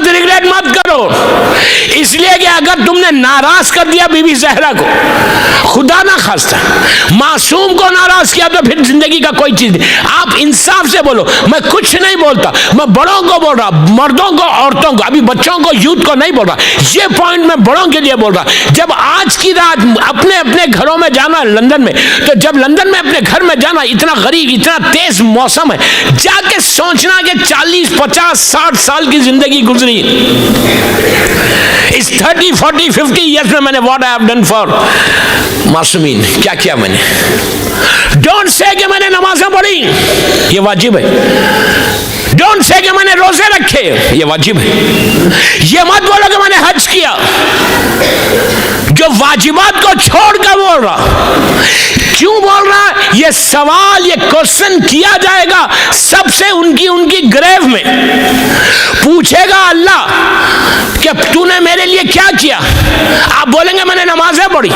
वक्त रिग्रेट मत करो, इसलिए कि अगर तुमने नाराज कर दिया बीबी ज़हरा को, खुदा ना खास्ता मासूम को नाराज किया, तो फिर जिंदगी का कोई चीज नहीं। आप इंसाफ से बोलो, मैं कुछ नहीं बोलता, मैं बड़ों को बोल रहा, मर्दों को, औरतों को, अभी बच्चों को, यूथ को नहीं बोल रहा, ये पॉइंट मैं बड़ों के लिए बोल रहा। जब आज की रात अपने अपने घरों में जाना लंदन में, तो जब लंदन में अपने घर में जाना, इतना गरीब, इतना तेज मौसम है, जाके सोचना कि 40, 50, 60 साल की जिंदगी गुजरी, इस 30, 40, 50 ईयर्स में मैंने what I have done for मासूमीन, क्या किया मैंने। डोंट से कि मैंने नमाजें पढ़ी, ये वाजिब है। डोंट से कि मैंने रोजे रखे, ये वाजिब है। ये मत बोलो कि मैंने हज किया, जो वाजिबात को छोड़कर बोल रहा। क्यों बोल रहा? ये सवाल, ये क्वेश्चन किया जाएगा सबसे उनकी ग्रेव में। पूछेगा अल्लाह कि तूने मेरे लिए क्या किया। आप बोलेंगे मैंने नमाजें पढ़ी,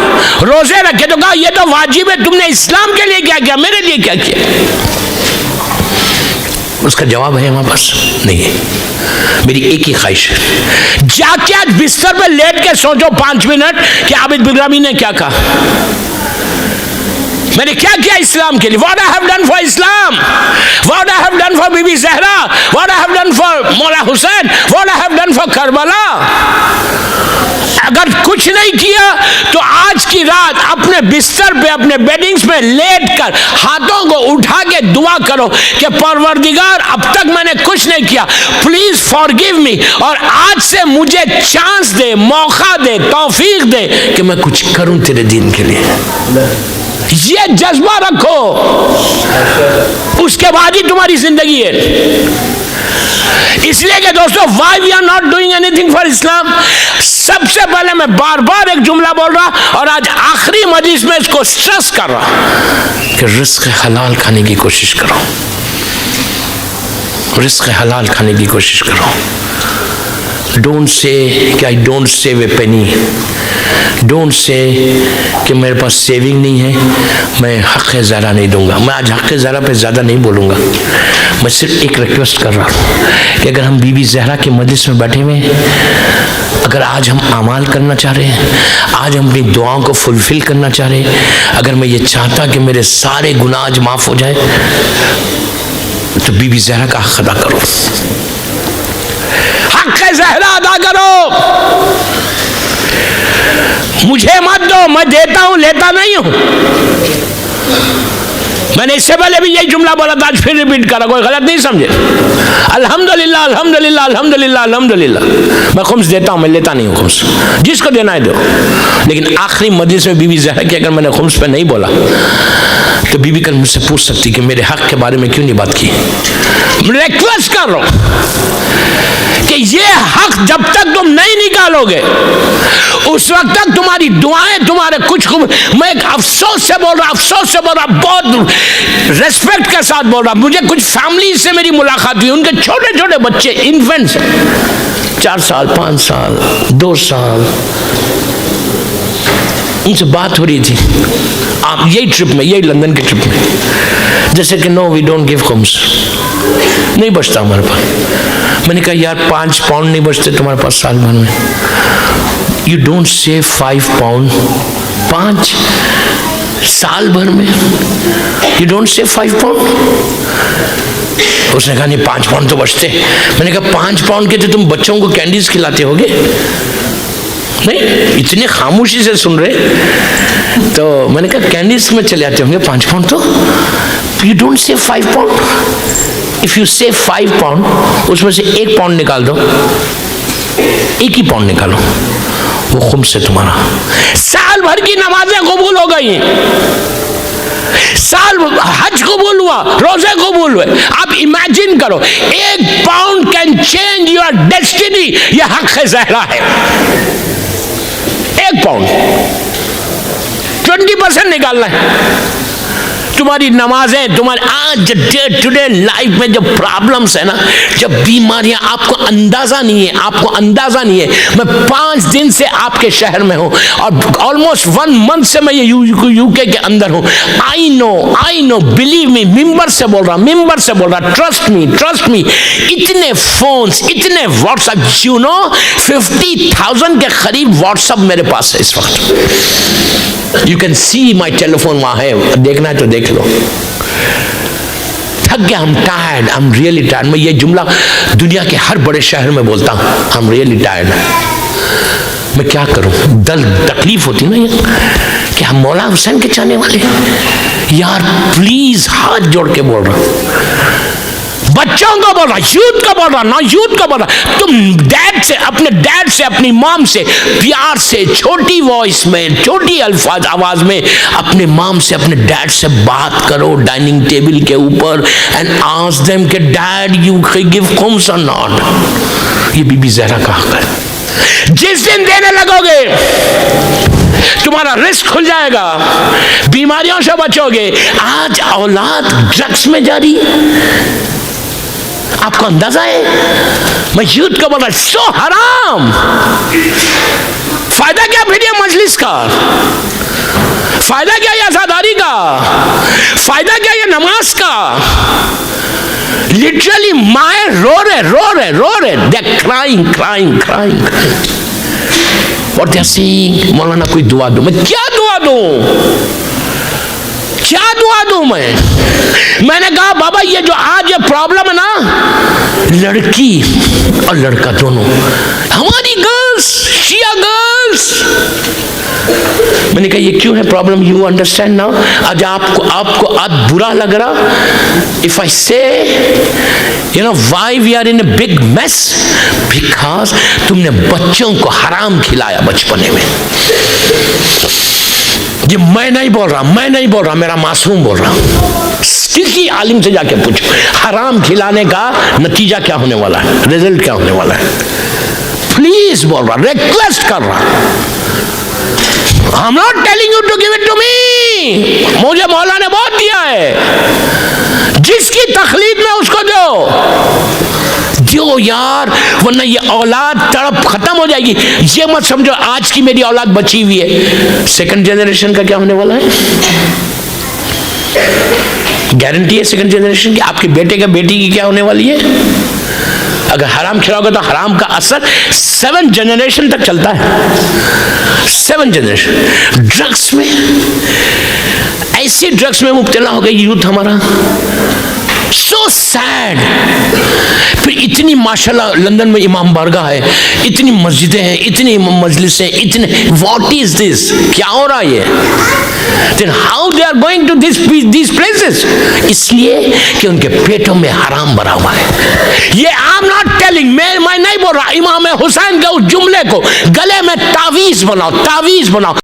रोजे रखे, तो कहा ये तो वाजिब है, तुमने इस्लाम के लिए क्या किया, मेरे लिए क्या किया। उसका जवाब है हमारे पास नहीं है। मेरी एक ही ख्वाहिश है, जाके आज बिस्तर पे लेट के सोचो 5 मिनट कि आबिद बिग्रामी ने क्या कहा, मैंने क्या किया इस्लाम के लिए। What I have done for Islam, what I have done for Bibi Zahra, what I have done for Maula Hussain, what I have done for Karbala. अगर कुछ नहीं किया तो आज की रात अपने बिस्तर पे, अपने बेडिंग्स पे लेटकर हाथों को उठा के दुआ करो कि परवरदिगार अब तक मैंने कुछ नहीं किया, प्लीज फॉरगिव मी, और आज से मुझे चांस दे, मौका दे, तौफीक दे कि मैं कुछ करूं तेरे दीन के लिए। ये जज्बा रखो, उसके बाद ही तुम्हारी जिंदगी है। इसलिए कि दोस्तों, why we are not doing anything for Islam. सबसे पहले मैं बार बार एक जुमला बोल रहा और आज आखिरी मजलिस में इसको स्ट्रेस कर रहा कि रिस्क हलाल खाने की कोशिश करो, रिस्क हलाल खाने की कोशिश करो। डोंट से कि I don't save A Penney, don't say कि मेरे पास सेविंग नहीं है, मैं हक़ ज़रा नहीं दूंगा। मैं आज हक़ ज़रा पे ज़्यादा नहीं बोलूँगा, मैं सिर्फ एक रिक्वेस्ट कर रहा हूँ कि अगर हम बीबी ज़हरा के मजलिस में बैठे हुए हैं, अगर आज हम अमाल करना चाह रहे हैं, आज हम अपनी दुआओं को फुलफिल करना चाह रहे हैं, अगर मैं ये चाहता कि मेरे सारे गुनाह आज माफ़ हो जाए, तो बीबी ज़हरा का हक़ अदा करो, हक़ ज़हरा अदा करो। मुझे मत दो, मैं देता हूं, लेता नहीं हूं। मैंने इससे पहले भी यही जुमला बोला था, आज फिर रिपीट करा, कोई गलत नहीं समझे। अल्हम्दुलिल्लाह, अल्हम्दुलिल्लाह, अल्हम्दुलिल्लाह, अल्हम्दुलिल्लाह। मैं खुम्स देता हूं, मैं लेता नहीं हूं खुम्स, जिसको देना है दो। लेकिन आखिरी मजलिस में बीबी ज़हरा की अगर मैंने खुम्स पे नहीं बोला, तो बीबी कल मुझसे पूछ सकती कि मेरे हक के बारे में क्यों नहीं बात की। रिक्वेस्ट कर रहा हूं कि ये हक जब तक तुम नहीं निकालोगे, उस वक्त तक तुम्हारी दुआएं, तुम्हारे कुछ, मैं एक अफसोस से बोल रहा, अफसोस से बोल रहा, बहुत रेस्पेक्ट के साथ बोल रहा। मुझे कुछ फैमिली से मेरी मुलाकात हुई, उनके छोटे छोटे बच्चे, इन्फेंट्स, 4 साल, 5 साल, 2 साल, उनसे बात हो रही थी आप यही ट्रिप में, यही लंदन के ट्रिप में, जैसे कि नो वी डोंट गिव खुम्स, नहीं बचता हमारे पास। मैंने कहा यार 5 पाउंड नहीं बचते तुम्हारे पास साल भर में, यू डोंट सेव 5 पाउंड, 5 साल भर में यू डोंट सेव 5 पाउंड। उसने कहा नहीं 5 पाउंड तो बचते। मैंने कहा 5 पाउंड के तो तुम बच्चों को कैंडीज खिलाते होगे। नहीं, इतने खामोशी से सुन रहे। तो मैंने कहा कैंडीज में चले आते होंगे 5 पाउंड, तो you don't save 5 pound. If you save 5 pound, उसमें से 1 पाउंड निकाल दो, 1 ही पाउंड निकालो, वो खुम्स से तुम्हारा। साल भर की नमाजें कबूल हो गई, साल हज कबूल हुआ, रोजे कबूल हुए। आप इमेजिन करो, 1 pound can change your destiny. यह हक़ ज़हरा है। 1 पाउंड 20% निकालना है, तुम्हारी नमाजें, तुम्हारी आज डे टू डे लाइफ में जो प्रॉब्लम्स है ना, जब बीमारियां, आपको अंदाजा नहीं है, आपको अंदाजा नहीं है। मैं 5 दिन से आपके शहर में हूं और ऑलमोस्ट 1 मंथ से मैं ये यूके के अंदर हूं। आई नो, बिलीव मी, मिंबर से बोल रहा, ट्रस्ट मी। इतने फोन्स, इतने व्हाट्सएप, 50,000 के करीब व्हाट्सएप मेरे पास है इस वक्त। You can see my telephone, वहां है, देखना है तो देख लो। थक गया, आई एम रियली टायर्ड। मैं ये जुमला दुनिया के हर बड़े शहर में बोलता हूं, आई एम रियली टायर्ड। मैं क्या करूं, तकलीफ होती ना ये, कि हम मौला हुसैन के चाहने वाले यार, प्लीज हाथ जोड़ के बोल रहा हूं, बच्चों को बोल रहा, यूथ को बोल रहा, ना यूथ को बोल रहा, तुम डैड से, अपने डैड से, अपनी मॉम से प्यार से, छोटी वॉइस में, छोटी अल्फाज आवाज में अपने मॉम से, अपने डैड से बात करो डाइनिंग टेबल के ऊपर, एंड आस्क देम कि डैड यू गिव खुम्स और नॉट। ये बीबी जहरा का हक है। जिस दिन देने लगोगे तुम्हारा रिस्क खुल जाएगा, बीमारियों से बचोगे। आज औलाद ड्रग्स में जा रही है, आपको अंदाजा है? मैं यूथ को बोल रहा, सो हराम। फायदा क्या वीडियो मजलिस का, फायदा क्या ये आजादारी का, फायदा क्या ये नमाज का? लिटरली माए रो रहे, दे क्राइंग। और दे सेइंग, मौलाना कोई दुआ दो। मैं क्या दुआ दूं मैंने कहा बाबा ये जो आज ये प्रॉब्लम है ना, लड़की और लड़का दोनों, हमारी गर्ल्स, शिया गर्ल्स। मैंने कहा ये क्यों है प्रॉब्लम, यू अंडरस्टैंड नाउ। आज आपको आज बुरा लग रहा, if I say you know why we are in a big mess, because तुमने बच्चों को हराम खिलाया बचपने में। ये मैं नहीं बोल रहा, मेरा मासूम बोल रहा हूं। किसी आलिम से जाके पूछो, हराम खिलाने का नतीजा क्या होने वाला है, रिजल्ट क्या होने वाला है। प्लीज बोल रहा, रिक्वेस्ट कर रहा, I am not telling you to give it to me. मुझे मौला ने बहुत दिया है, जिसकी तकलीफ में उसको दो यार, वरना ये औलाद तड़प खत्म हो जाएगी। ये मत समझो आज की मेरी औलाद बची हुई है, सेकंड जनरेशन का क्या होने वाला है, गारंटी है सेकंड जनरेशन की। आपके बेटे का बेटी की क्या होने वाली है। अगर हराम खिलाओगे तो हराम का असर 7 जनरेशन तक चलता है। 7 जनरेशन ड्रग्स में, ऐसे ड्रग्स में मुब्तला हो गई यूथ हमारा, सो सैड। फिर इतनी माशाल्लाह लंदन में इमाम बारगाह है, इतनी मस्जिदें हैं, इतनी मजलिसें, इतने, व्हाट इज दिस, क्या हो रहा है। Then how they are going to these places? इसलिए कि उनके पेटों में हराम भरा हुआ है। ये आई एम नॉट टेलिंग, मैं नहीं बोल रहा। इमाम हुसैन के उस जुमले को गले में तावीज बनाओ।